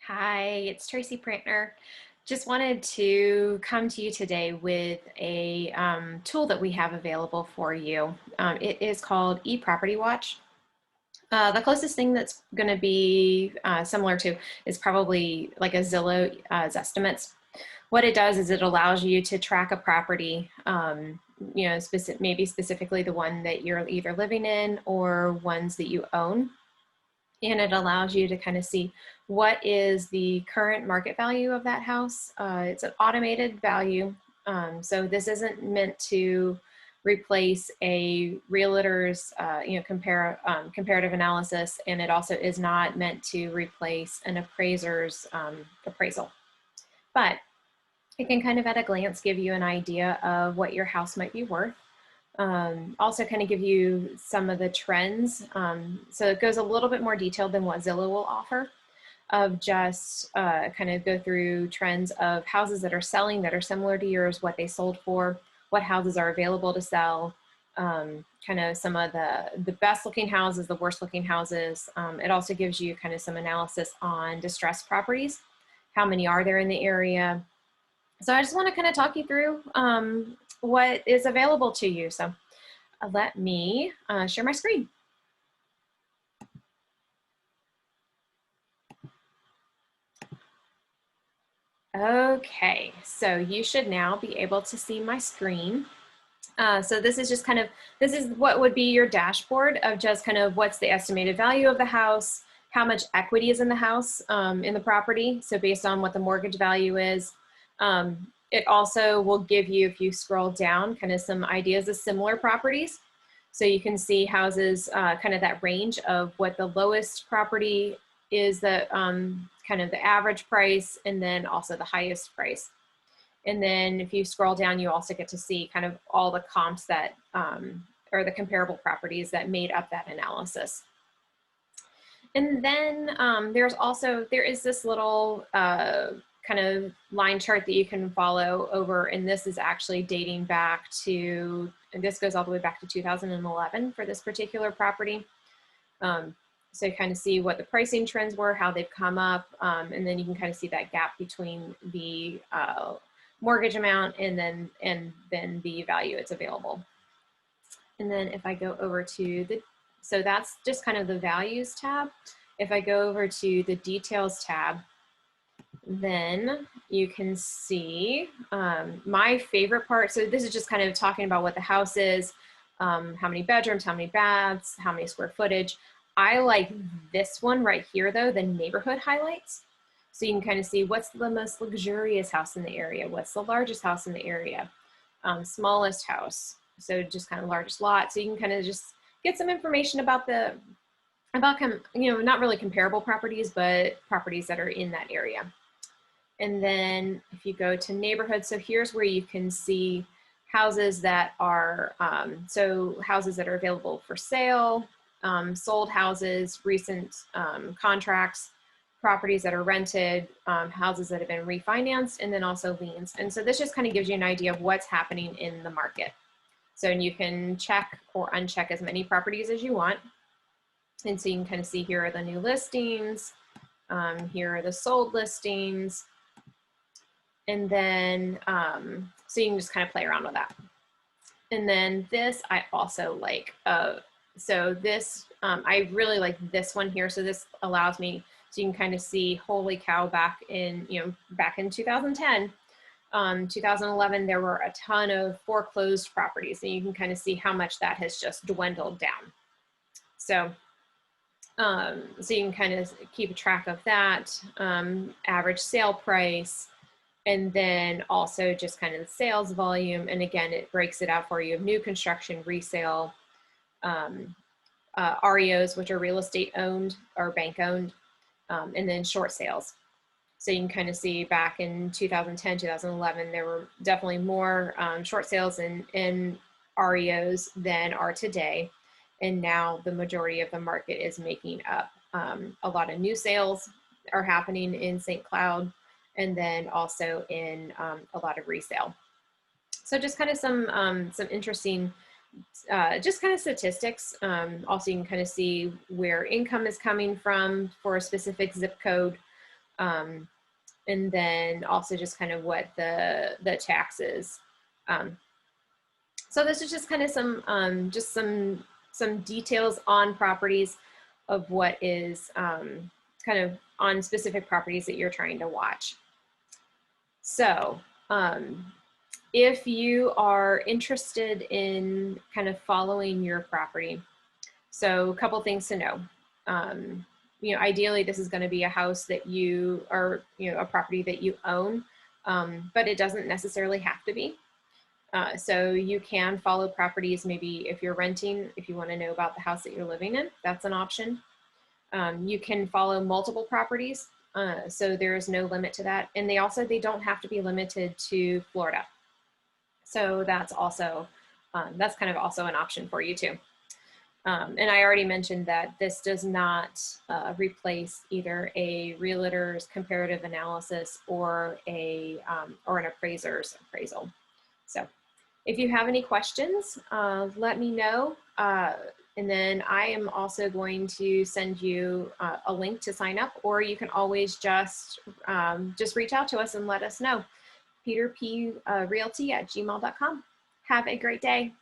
Hi, it's Tracy Prantner. Just wanted to come to you today with a tool that we have available for you. It is called eProperty Watch. The closest thing that's going to be similar to is probably like a Zillow Zestimates. What it does is it allows you to track a property, maybe specifically the one that you're either living in or ones that you own. And it allows you to kind of see what is the current market value of that house. It's an automated value. So this isn't meant to replace a realtor's comparative analysis, and it also is not meant to replace an appraiser's appraisal. But it can kind of at a glance give you an idea of what your house might be worth. Also kind of give you some of the trends. So it goes a little bit more detailed than what Zillow will offer, of just kind of go through trends of houses that are selling that are similar to yours, what they sold for, what houses are available to sell, kind of some of the best looking houses, the worst looking houses. It also gives you kind of some analysis on distressed properties. How many are there in the area? So I just want to kind of talk you through what is available to you. So let me share my screen. Okay, so you should now be able to see my screen. So this is just kind of, this is what would be your dashboard of just kind of what's the estimated value of the house, how much equity is in the house, in the property. So based on what the mortgage value is. It also will give you, if you scroll down, kind of some ideas of similar properties. So you can see houses, kind of that range of what the lowest property is, the kind of the average price, and then also the highest price. And then if you scroll down, you also get to see kind of all the comps that, or the comparable properties that made up that analysis. And then there is this little kind of line chart that you can follow over, and this is actually dating back to, and this goes all the way back to 2011 for this particular property. So you kind of see what the pricing trends were, how they've come up, and then you can kind of see that gap between the mortgage amount and then the value it's available. And then if I go over to so that's just kind of the values tab. If I go over to the details tab, then you can see my favorite part. So this is just kind of talking about what the house is, how many bedrooms, how many baths, how many square footage. I like this one right here though, the neighborhood highlights. So you can kind of see what's the most luxurious house in the area, what's the largest house in the area, smallest house. So just kind of largest lot. So you can kind of just get some information about not really comparable properties, but properties that are in that area. And then if you go to neighborhoods, so here's where you can see houses that are, houses that are available for sale, sold houses, recent contracts, properties that are rented, houses that have been refinanced, and then also liens. And so this just kind of gives you an idea of what's happening in the market. So you can check or uncheck as many properties as you want. And so you can kind of see here are the new listings, here are the sold listings. And then, so you can just kind of play around with that. And then this, I also like, so this, I really like this one here. So this allows me, so you can kind of see, holy cow, back in 2010, 2011, there were a ton of foreclosed properties, and you can kind of see how much that has just dwindled down. So, so you can kind of keep track of that, average sale price, and then also just kind of the sales volume. And again, it breaks it out for you of new construction, resale, REOs, which are real estate owned or bank owned, and then short sales. So you can kind of see back in 2010, 2011, there were definitely more short sales in REOs than are today. And now the majority of the market is making up a lot of new sales are happening in St. Cloud, and then also in a lot of resale. So just kind of some interesting, just kind of statistics. Also, you can kind of see where income is coming from for a specific zip code. And then also just kind of what the taxes. So this is just kind of some details on properties of what is kind of on specific properties that you're trying to watch. So if you are interested in kind of following your property, so a couple things to know. Ideally, this is going to be a house that you are, a property that you own, but it doesn't necessarily have to be. So you can follow properties, maybe if you're renting, if you want to know about the house that you're living in, that's an option. You can follow multiple properties, so there is no limit to that. And they don't have to be limited to Florida. So that's also, that's kind of also an option for you too. And I already mentioned that this does not replace either a realtor's comparative analysis or an appraiser's appraisal. So if you have any questions, let me know. And then I am also going to send you a link to sign up, or you can always just reach out to us and let us know. PeterP Realty at gmail.com. Have a great day.